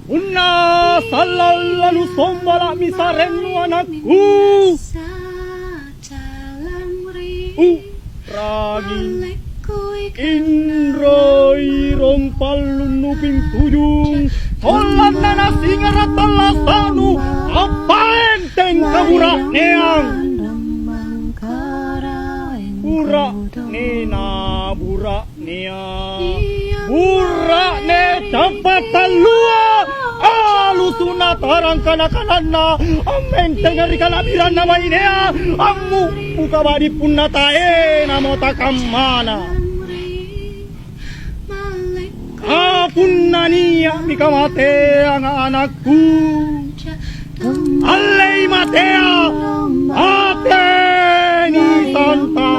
Una salalu sombala misarenu anakku. Ragi Indroi rompalunu pintujung Tolan nana singara talasanu Apa enteng kabura neang Burak nena burak neang Burak ne dapat talua Alusuna tarang kana-kanana Amenteng dari kalabiran nama inea Amu buka badi punna tae namo takamana Punna niya mikamate ang anakku Alay matea ate ni Santa